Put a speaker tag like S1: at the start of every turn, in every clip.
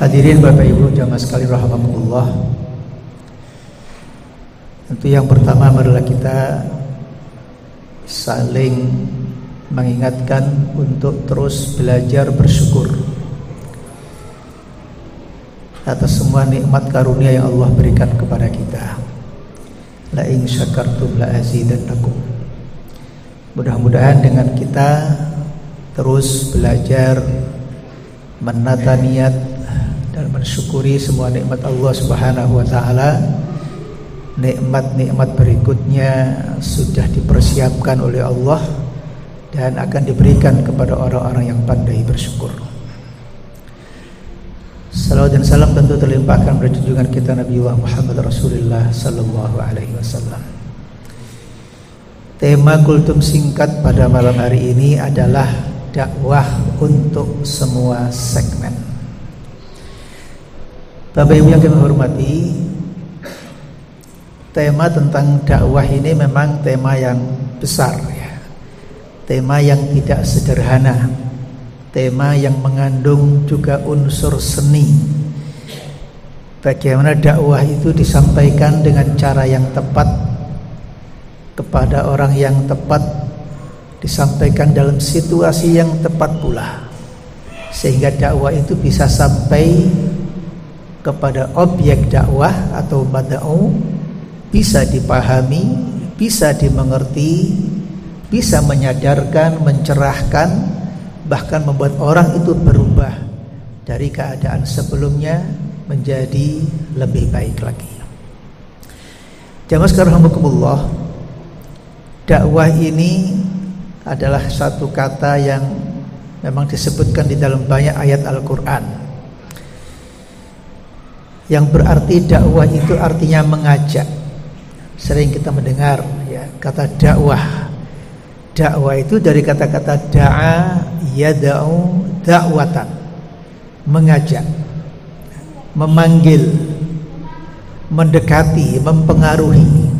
S1: Hadirin Bapak Ibu jamaah sekalian rahimakumullah. Tentu yang pertama adalah kita saling mengingatkan untuk terus belajar bersyukur atas semua nikmat karunia yang Allah berikan kepada kita. La in syakartum la azidannakum. Mudah-mudahan dengan kita terus belajar menata niat dan mensyukuri semua nikmat Allah Subhanahu wa taala. Nikmat-nikmat berikutnya sudah dipersiapkan oleh Allah dan akan diberikan kepada orang-orang yang pandai bersyukur. Salawat dan salam tentu terlimpahkan pada junjungan kita Nabi Muhammad Rasulullah sallallahu alaihi wasallam. Tema kultum singkat pada malam hari ini adalah dakwah untuk semua segmen. Bapak Ibu yang kami hormati, tema tentang dakwah ini memang tema yang besar ya. Tema yang tidak sederhana. Tema yang mengandung juga unsur seni. Bagaimana dakwah itu disampaikan dengan cara yang tepat kepada orang yang tepat, disampaikan dalam situasi yang tepat pula, sehingga dakwah itu bisa sampai kepada objek dakwah atau mad'u, bisa dipahami, bisa dimengerti, bisa menyadarkan, mencerahkan, bahkan membuat orang itu berubah dari keadaan sebelumnya menjadi lebih baik lagi. Jamaah sekalian rahimakumullah, dakwah ini adalah satu kata yang memang disebutkan di dalam banyak ayat Al-Quran, yang berarti dakwah itu artinya mengajak. Sering kita mendengar ya kata dakwah. Dakwah itu dari kata-kata da'a yada'u da'watan, mengajak, memanggil, mendekati, mempengaruhi.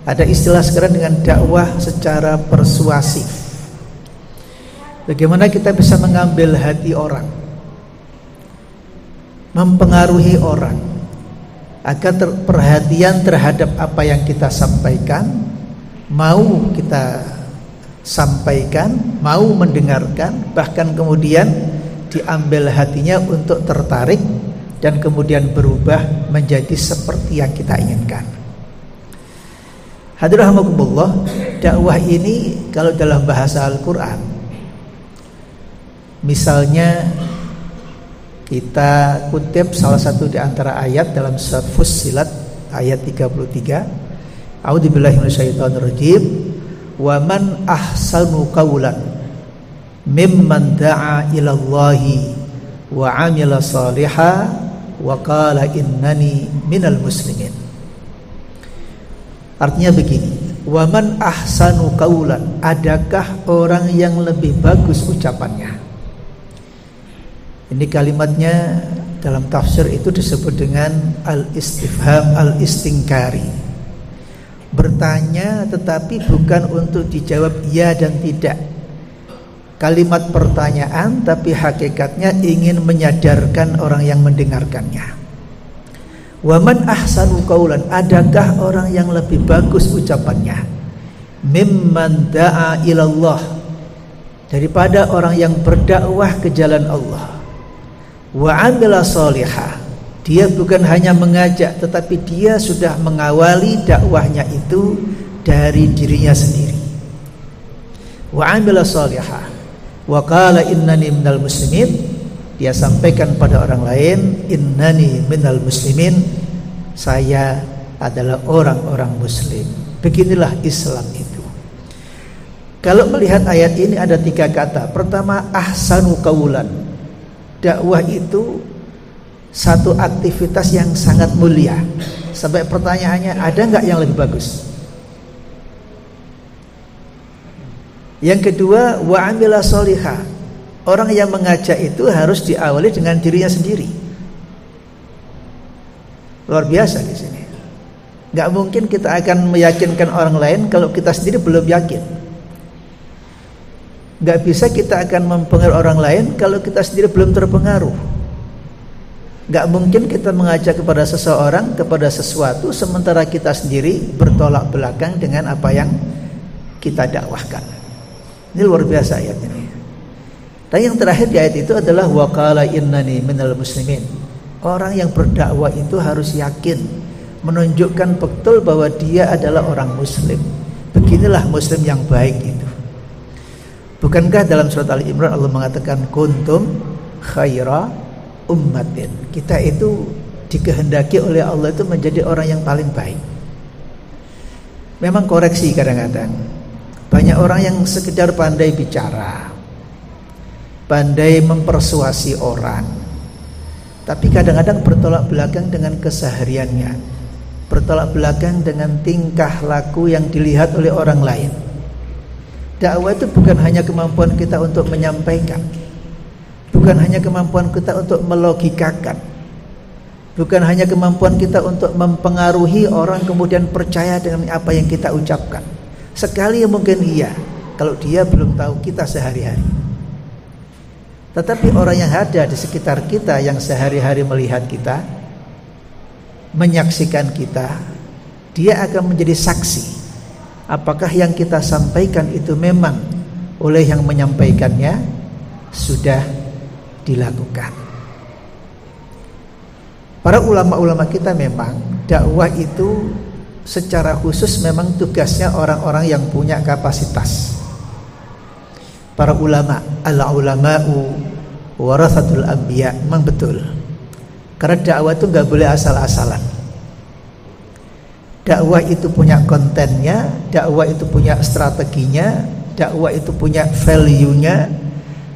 S1: Ada istilah sekarang dengan dakwah secara persuasif. Bagaimana kita bisa mengambil hati orang, mempengaruhi orang agar perhatian terhadap apa yang kita sampaikan, mau kita sampaikan, mau mendengarkan, bahkan kemudian diambil hatinya untuk tertarik dan kemudian berubah menjadi seperti yang kita inginkan. Hadirin rahimakumullah, dakwah ini kalau dalam bahasa Al-Quran, misalnya kita kutip salah satu di antara ayat dalam surat Fussilat ayat 33. A'udzubillahi minasyaitonirrajim. Wa man ahsanu qawlan mimman da'a ilallahi wa 'amila shalihan wa qala innani minal muslimin. Artinya begini, wa man ahsanu qawlan, adakah orang yang lebih bagus ucapannya? Ini kalimatnya dalam tafsir itu disebut dengan al-istifham al-istinkari. Bertanya tetapi bukan untuk dijawab ya dan tidak. Kalimat pertanyaan tapi hakikatnya ingin menyadarkan orang yang mendengarkannya. Wa man ahsanu qaulan, adakah orang yang lebih bagus ucapannya? Mimman da'a ilallah, daripada orang yang berdakwah ke jalan Allah. Wa 'amila shalihan, dia bukan hanya mengajak tetapi dia sudah mengawali dakwahnya itu dari dirinya sendiri. Wa 'amila shalihan wa qala innani minal muslimin, dia sampaikan pada orang lain, innani minal muslimin, saya adalah orang-orang muslim. Beginilah Islam itu. Kalau melihat ayat ini ada 3 kata. Pertama, ahsanu qaulan. Dakwah itu satu aktivitas yang sangat mulia. Sampai pertanyaannya, ada nggak yang lebih bagus? Yang kedua, wa 'amila shalihan. Orang yang mengajak itu harus diawali dengan dirinya sendiri. Luar biasa di sini. Nggak mungkin kita akan meyakinkan orang lain kalau kita sendiri belum yakin. Nggak bisa kita akan mempengaruhi orang lain kalau kita sendiri belum terpengaruh. Nggak mungkin kita mengajak kepada seseorang, kepada sesuatu, sementara kita sendiri bertolak belakang dengan apa yang kita dakwahkan. Ini luar biasa ayat ini. Dan yang terakhir di ayat itu adalah wa qala innani minal muslimin. Orang yang berdakwah itu harus yakin, menunjukkan betul bahwa dia adalah orang muslim. Beginilah muslim yang baik itu. Bukankah dalam surat Ali Imran Allah mengatakan kuntum khaira ummatin. Kita itu dikehendaki oleh Allah itu menjadi orang yang paling baik. Memang koreksi kadang-kadang. Banyak orang yang sekedar pandai bicara, pandai mempersuasi orang, tapi kadang-kadang bertolak belakang dengan kesehariannya, bertolak belakang dengan tingkah laku yang dilihat oleh orang lain. Dakwah itu bukan hanya kemampuan kita untuk menyampaikan, bukan hanya kemampuan kita untuk melogikakan, bukan hanya kemampuan kita untuk mempengaruhi orang kemudian percaya dengan apa yang kita ucapkan. Sekali mungkin iya, kalau dia belum tahu kita sehari-hari. Tetapi orang yang ada di sekitar kita, yang sehari-hari melihat kita, menyaksikan kita, dia akan menjadi saksi apakah yang kita sampaikan itu memang oleh yang menyampaikannya sudah dilakukan. Para ulama-ulama kita memang dakwah itu secara khusus memang tugasnya orang-orang yang punya kapasitas. Para ulama, al-ulama'u warathatul anbiya, memang betul. Karena dakwah itu nggak boleh asal-asalan. Dakwah itu punya kontennya, dakwah itu punya strateginya, dakwah itu punya value-nya.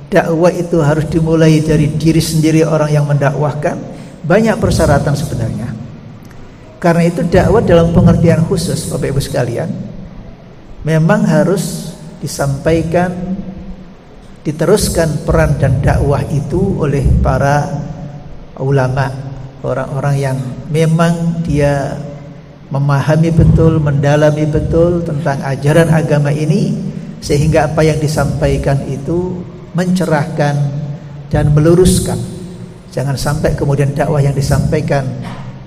S1: Dakwah itu harus dimulai dari diri sendiri orang yang mendakwahkan. Banyak persyaratan sebenarnya. Karena itu dakwah dalam pengertian khusus, Bapak Ibu sekalian, memang harus disampaikan, diteruskan peran dan dakwah itu oleh para ulama, orang-orang yang memang dia memahami betul, mendalami betul tentang ajaran agama ini, sehingga apa yang disampaikan itu mencerahkan dan meluruskan. Jangan sampai kemudian dakwah yang disampaikan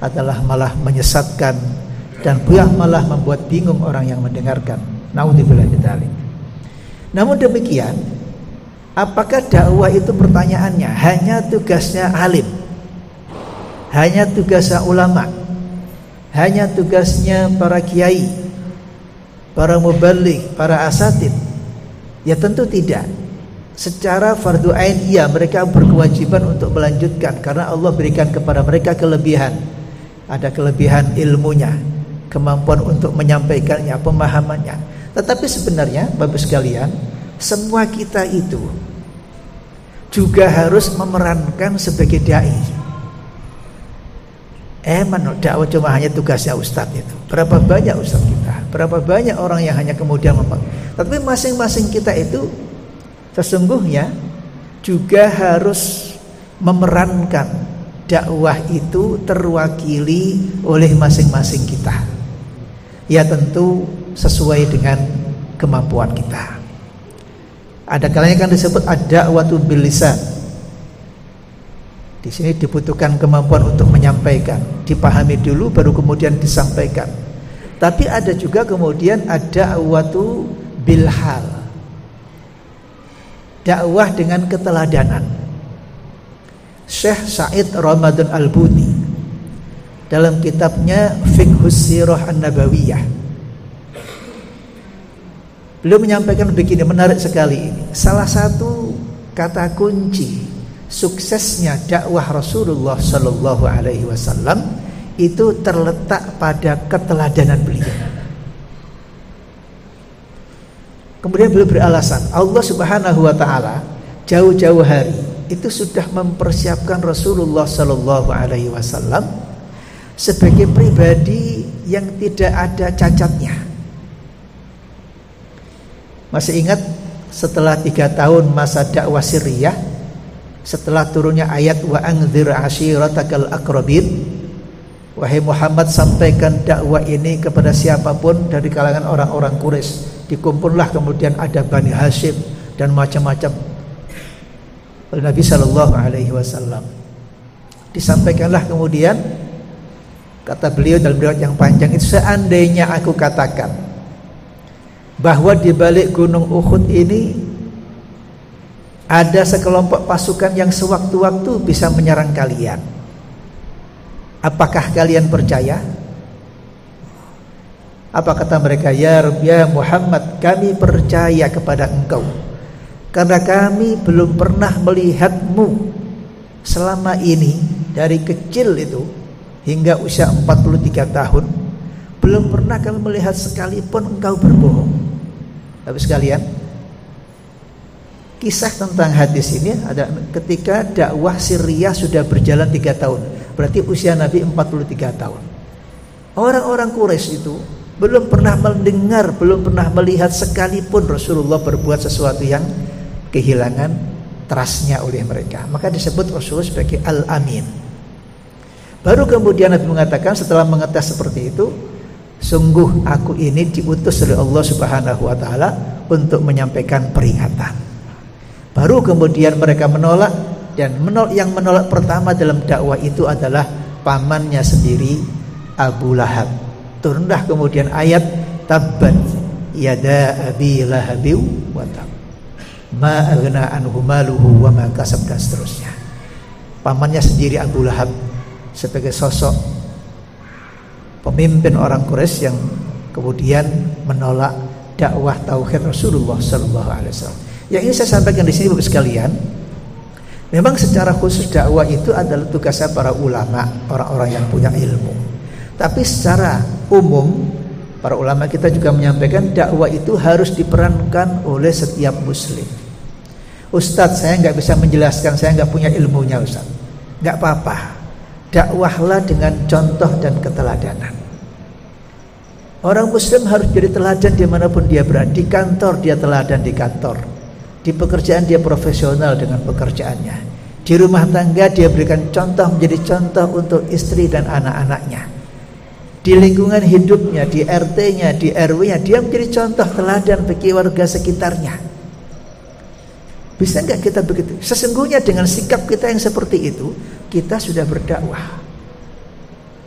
S1: adalah malah menyesatkan dan malah membuat bingung orang yang mendengarkan. Naudzubillah min dzalik. Namun demikian, apakah dakwah itu pertanyaannya hanya tugasnya alim, hanya tugasnya ulama, hanya tugasnya para kiai, para mubaligh, para asatid? Ya tentu tidak. Secara fardu ain iya, mereka berkewajiban untuk melanjutkan karena Allah berikan kepada mereka kelebihan. Ada kelebihan ilmunya, kemampuan untuk menyampaikannya, pemahamannya. Tetapi sebenarnya Bapak sekalian, semua kita itu juga harus memerankan sebagai dai. Dakwah cuma hanya tugasnya ustadz itu. Berapa banyak ustadz kita, berapa banyak orang yang hanya kemudian tapi masing-masing kita itu sesungguhnya juga harus memerankan dakwah itu terwakili oleh masing-masing kita. Ya tentu sesuai dengan kemampuan kita. Ada kalanya kan disebut ad-da'watu bil lisan. Di sini dibutuhkan kemampuan untuk menyampaikan, dipahami dulu baru kemudian disampaikan. Tapi ada juga kemudian ad-da'watu bil hal. Dakwah dengan keteladanan. Syekh Said Ramadan Al-Buti dalam kitabnya Fiqhus Sirah An-Nabawiyah, beliau menyampaikan begini, menarik sekali ini. Salah satu kata kunci suksesnya dakwah Rasulullah Sallallahu Alaihi Wasallam itu terletak pada keteladanan beliau. Kemudian beliau beralasan, Allah Subhanahu Wa Taala jauh-jauh hari itu sudah mempersiapkan Rasulullah Sallallahu Alaihi Wasallam sebagai pribadi yang tidak ada cacatnya. Masih ingat setelah 3 tahun masa dakwah sirriyah, setelah turunnya ayat wa anzir ashiratakal aqrabin, wahai Muhammad sampaikan dakwah ini kepada siapapun dari kalangan orang-orang Quraisy. Dikumpullah kemudian ada Bani Hashim dan macam-macam oleh Nabi Sallallahu Alaihi Wasallam. Disampaikanlah kemudian, kata beliau dalam riwayat yang panjang itu, seandainya aku katakan bahwa di balik gunung Uhud ini ada sekelompok pasukan yang sewaktu-waktu bisa menyerang kalian, apakah kalian percaya? Apa kata mereka? Ya Muhammad, kami percaya kepada engkau, karena kami belum pernah melihatmu selama ini, dari kecil itu hingga usia 43 tahun, belum pernah kami melihat sekalipun engkau berbohong. Tapi sekalian, kisah tentang hadis ini ada ketika dakwah Syria sudah berjalan 3 tahun. Berarti usia Nabi 43 tahun. Orang-orang Quraisy itu belum pernah mendengar, belum pernah melihat sekalipun Rasulullah berbuat sesuatu yang kehilangan trustnya oleh mereka. Maka disebut Rasulullah sebagai Al-Amin. Baru kemudian Nabi mengatakan setelah mengetes seperti itu, sungguh aku ini diutus oleh Allah Subhanahu wa taala untuk menyampaikan peringatan. Baru kemudian mereka menolak, dan yang menolak pertama dalam dakwah itu adalah pamannya sendiri, Abu Lahab. Turunlah kemudian ayat tabbat yada abi lahabi wa tab ma aghna anhu maluhu wa ma kasab, dan seterusnya. Pamannya sendiri Abu Lahab sebagai sosok pemimpin orang Quraisy yang kemudian menolak dakwah tauhid Rasulullah sallallahu alaihi wasallam. Yang ingin saya sampaikan di sini Bapak sekalian, memang secara khusus dakwah itu adalah tugasnya para ulama, orang-orang yang punya ilmu. Tapi secara umum para ulama kita juga menyampaikan dakwah itu harus diperankan oleh setiap muslim. Ustadz, saya nggak bisa menjelaskan, saya nggak punya ilmunya Ustadz. Nggak apa-apa, dakwahlah dengan contoh dan keteladanan. Orang muslim harus jadi teladan dimanapun dia berada. Di kantor dia teladan di kantor, di pekerjaan dia profesional dengan pekerjaannya, di rumah tangga dia berikan contoh, menjadi contoh untuk istri dan anak-anaknya. Di lingkungan hidupnya, di RT-nya, di RW-nya, dia menjadi contoh teladan bagi warga sekitarnya. Bisa nggak kita begitu? Sesungguhnya dengan sikap kita yang seperti itu, kita sudah berdakwah.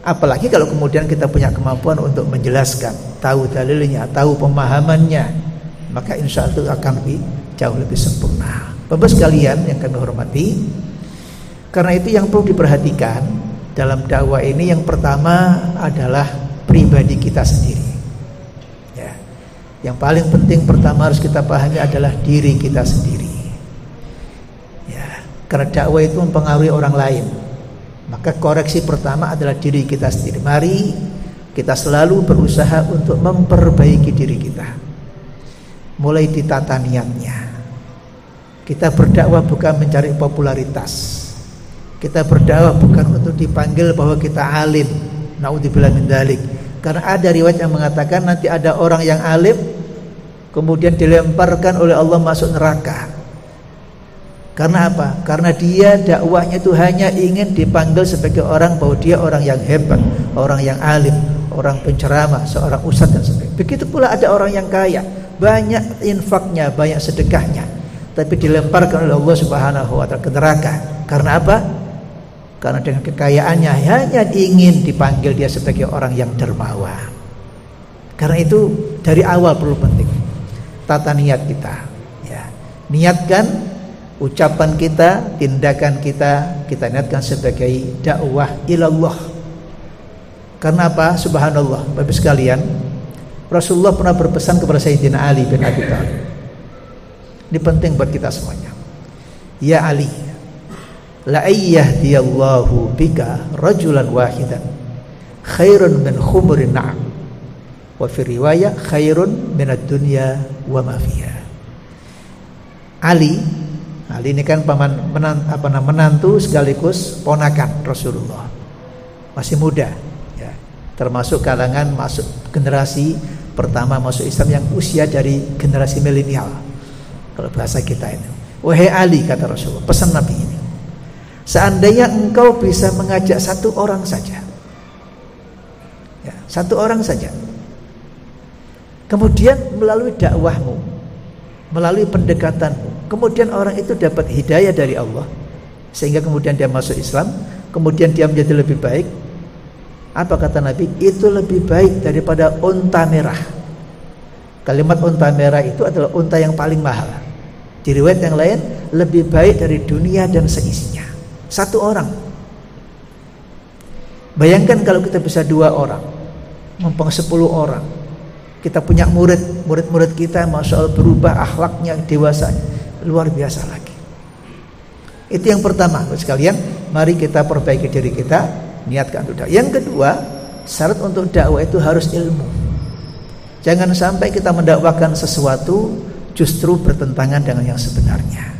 S1: Apalagi kalau kemudian kita punya kemampuan untuk menjelaskan, tahu dalilnya, tahu pemahamannya, maka insya Allah itu akan jauh lebih sempurna. Bapak sekalian yang kami hormati, karena itu yang perlu diperhatikan dalam dakwah ini, yang pertama adalah pribadi kita sendiri. Ya. Yang paling penting pertama harus kita pahami adalah diri kita sendiri. Ya. Karena dakwah itu mempengaruhi orang lain. Maka koreksi pertama adalah diri kita sendiri. Mari kita selalu berusaha untuk memperbaiki diri kita. Mulai ditata niatnya. Kita berdakwah bukan mencari popularitas. Kita berdakwah bukan untuk dipanggil bahwa kita alim. Naudzubillah min dzalik. Karena ada riwayat yang mengatakan nanti ada orang yang alim kemudian dilemparkan oleh Allah masuk neraka. Karena apa? Karena dia dakwahnya itu hanya ingin dipanggil sebagai orang bahwa dia orang yang hebat, orang yang alim, orang penceramah, seorang ustadz dan sebagainya. Begitu pula ada orang yang kaya, banyak infaknya, banyak sedekahnya, tapi dilemparkan oleh Allah Subhanahu wa taala ke neraka. Karena apa? Karena dengan kekayaannya hanya ingin dipanggil dia sebagai orang yang dermawan. Karena itu dari awal perlu penting tata niat kita. Ya. Niatkan ucapan kita, tindakan kita niatkan sebagai dakwah ilallah. Karena apa? Subhanallah, Bapak sekalian, Rasulullah pernah berpesan kepada Sayyidina Ali bin Abi Thalib. Ini penting buat kita semuanya. Ya Ali, la ayyahdiyallahu bika rajulan wahidan khairun min khumurin na'am, wa fi riwayah khairun minad dunya wa ma fiha. Ali ini kan menantu sekaligus ponakan Rasulullah, masih muda ya, termasuk kalangan masuk generasi pertama masuk Islam yang usia dari generasi milenial kalau bahasa kita ini. Wahai Ali, kata Rasulullah, pesan Nabi ini, seandainya engkau bisa mengajak satu orang saja, ya, satu orang saja, kemudian melalui dakwahmu, melalui pendekatanmu, kemudian orang itu dapat hidayah dari Allah, sehingga kemudian dia masuk Islam, kemudian dia menjadi lebih baik. Apa kata Nabi? Itu lebih baik daripada unta merah. Kalimat unta merah itu adalah unta yang paling mahal. Di riwayat yang lain, lebih baik dari dunia dan seisinya. Satu orang. Bayangkan kalau kita bisa 2 orang, mumpung 10 orang. Kita punya murid-murid kita, masya Allah berubah akhlaknya, dewasanya, luar biasa lagi. Itu yang pertama, sekalian. Mari kita perbaiki diri kita, niatkan untuk dakwah. Yang kedua, syarat untuk dakwah itu harus ilmu. Jangan sampai kita mendakwakan sesuatu justru bertentangan dengan yang sebenarnya.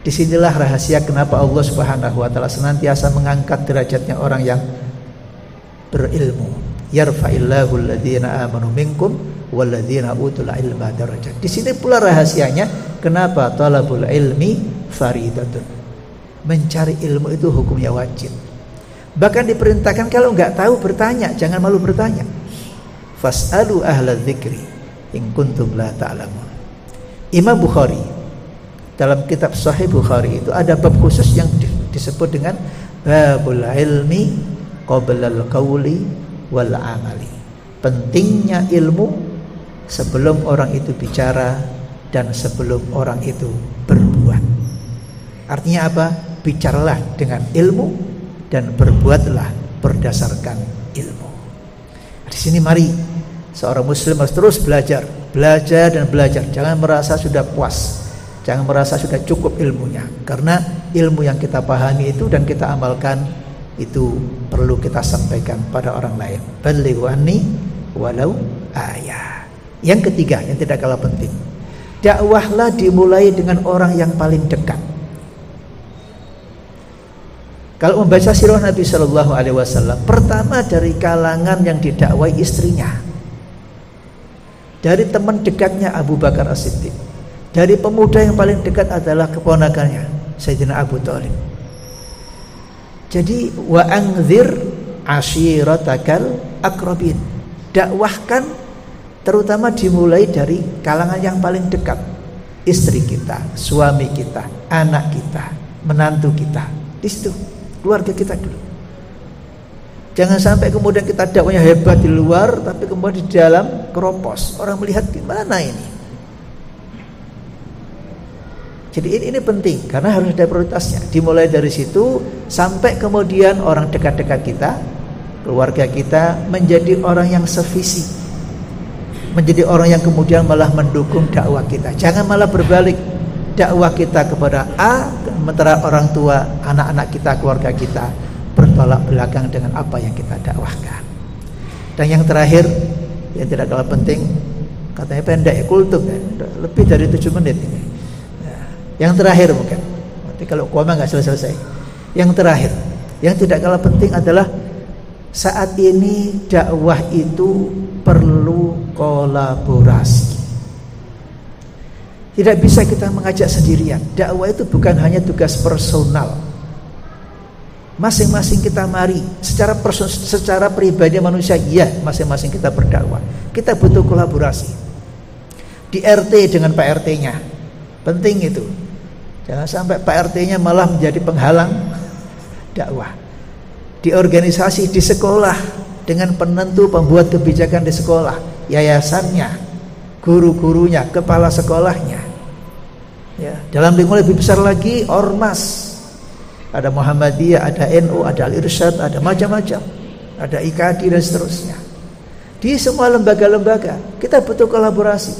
S1: Disinilah rahasia kenapa Allah Subhanahu wa ta'ala senantiasa mengangkat derajatnya orang yang berilmu. Yarfa'illahu alladhina amanu minkum walladhina utul ilma darajat. Di sini pula rahasianya kenapa talabul ilmi faridatun. Mencari ilmu itu hukumnya wajib. Bahkan diperintahkan kalau enggak tahu bertanya, jangan malu bertanya. Fas'alu ahla dzikri in kuntum la ta'lamun. Imam Bukhari dalam kitab Sahih Bukhari itu ada bab khusus yang disebut dengan babul ilmi qabla al-qawli wal amali. Pentingnya ilmu sebelum orang itu bicara dan sebelum orang itu berbuat. Artinya apa? Bicaralah dengan ilmu dan berbuatlah berdasarkan ilmu. Di sini mari seorang muslim harus terus belajar dan belajar. Jangan merasa sudah puas, jangan merasa sudah cukup ilmunya, karena ilmu yang kita pahami itu dan kita amalkan itu perlu kita sampaikan pada orang lain. Balighu anni walau ayah. Yang ketiga yang tidak kalah penting, dakwahlah dimulai dengan orang yang paling dekat. Kalau membaca sirah Nabi Shallallahu Alaihi Wasallam, pertama dari kalangan yang didakwai istrinya, dari teman dekatnya Abu Bakar As-Siddiq, dari pemuda yang paling dekat adalah keponakannya Sayyidina Abu Thalib. Jadi wa anzir ashiratakal aqrabin. Dakwahkan terutama dimulai dari kalangan yang paling dekat. Istri kita, suami kita, anak kita, menantu kita. Di situ keluarga kita dulu. Jangan sampai kemudian kita dakwahnya hebat di luar tapi kemudian di dalam keropos. Orang melihat gimana ini? Jadi ini penting karena harus ada prioritasnya. Dimulai dari situ sampai kemudian orang dekat-dekat kita, keluarga kita menjadi orang yang sevisi, menjadi orang yang kemudian malah mendukung dakwah kita. Jangan malah berbalik, dakwah kita kepada A, sementara orang tua, anak-anak kita, keluarga kita bertolak belakang dengan apa yang kita dakwahkan. Dan yang terakhir yang tidak kalah penting, katanya pendek kultum ya, lebih dari 7 menit ini. Yang terakhir mungkin, nanti kalau koma nggak selesai. Yang terakhir, yang tidak kalah penting adalah saat ini dakwah itu perlu kolaborasi. Tidak bisa kita mengajak sendirian. Dakwah itu bukan hanya tugas personal. Masing-masing kita mari secara pribadi manusia, iya masing-masing kita berdakwah. Kita butuh kolaborasi. Di RT dengan Pak RT-nya, penting itu. Jangan sampai Pak RT-nya malah menjadi penghalang dakwah. Di organisasi, di sekolah, dengan penentu pembuat kebijakan di sekolah, yayasannya, guru-gurunya, kepala sekolahnya. Ya, dalam lingkungan lebih besar lagi, ormas. Ada Muhammadiyah, ada NU, ada Al-Irsyad, ada macam-macam. Ada IKADI dan seterusnya. Di semua lembaga-lembaga kita butuh kolaborasi.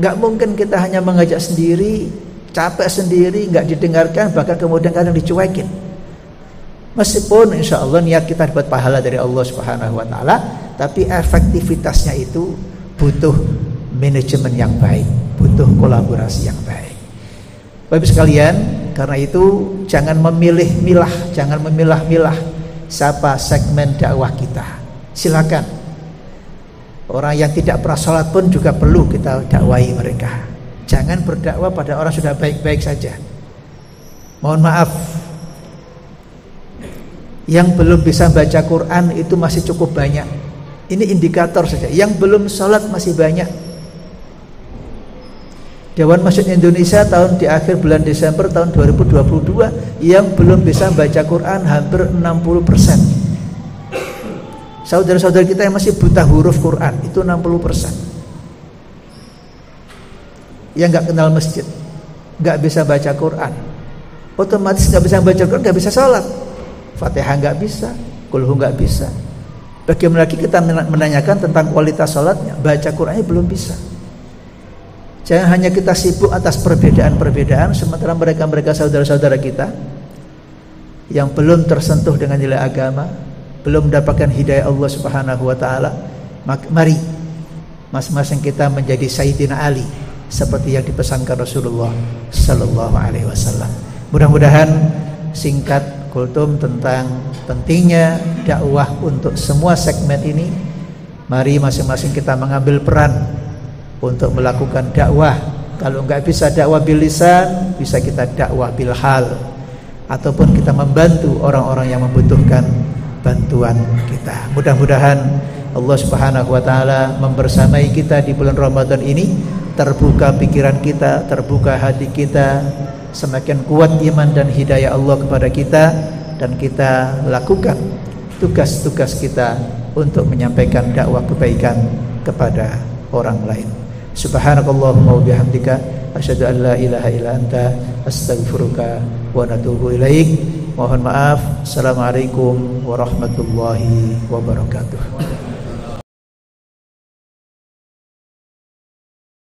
S1: Nggak mungkin kita hanya mengajak sendiri, capek sendiri, nggak didengarkan, bahkan kemudian kadang dicuekin. Meskipun insya Allah niat kita dapat pahala dari Allah Subhanahu Wa Taala, tapi efektivitasnya itu butuh manajemen yang baik, butuh kolaborasi yang baik. Bapak sekalian, karena itu jangan memilih-milah, jangan memilah-milah siapa segmen dakwah kita. Silakan. Orang yang tidak pernah sholat pun juga perlu kita dakwahi mereka. Jangan berdakwah pada orang sudah baik-baik saja. Mohon maaf, yang belum bisa baca Quran itu masih cukup banyak. Ini indikator saja. Yang belum sholat masih banyak. Dewan Masjid Indonesia di akhir bulan Desember tahun 2022 yang belum bisa baca Quran hampir 60%. Saudara-saudara kita yang masih buta huruf Quran itu 60%. Yang nggak kenal masjid, nggak bisa baca Quran, otomatis nggak bisa baca Quran, nggak bisa sholat. Fatihah nggak bisa, Qul nggak bisa. Bagaimana lagi kita menanyakan tentang kualitas sholatnya? Baca Qurannya belum bisa. Jangan hanya kita sibuk atas perbedaan-perbedaan, sementara mereka saudara-saudara kita yang belum tersentuh dengan nilai agama, belum mendapatkan hidayah Allah Subhanahu wa taala. Mari masing-masing kita menjadi Sayyidina Ali seperti yang dipesankan Rasulullah sallallahu alaihi wasallam. Mudah-mudahan singkat kultum tentang pentingnya dakwah untuk semua segmen ini. Mari masing-masing kita mengambil peran untuk melakukan dakwah. Kalau enggak bisa dakwah bil lisan, bisa kita dakwah bil hal, ataupun kita membantu orang-orang yang membutuhkan bantuan kita. Mudah-mudahan Allah Subhanahu wa taala membersamai kita di bulan Ramadan ini, terbuka pikiran kita, terbuka hati kita, semakin kuat iman dan hidayah Allah kepada kita, dan kita lakukan tugas-tugas kita untuk menyampaikan dakwah kebaikan kepada orang lain. Subhanakallahumma wa bihamdika asyhadu an la ilaha illa anta astaghfiruka wa natubu ilaik. Mohon maaf. Assalamualaikum warahmatullahi wabarakatuh.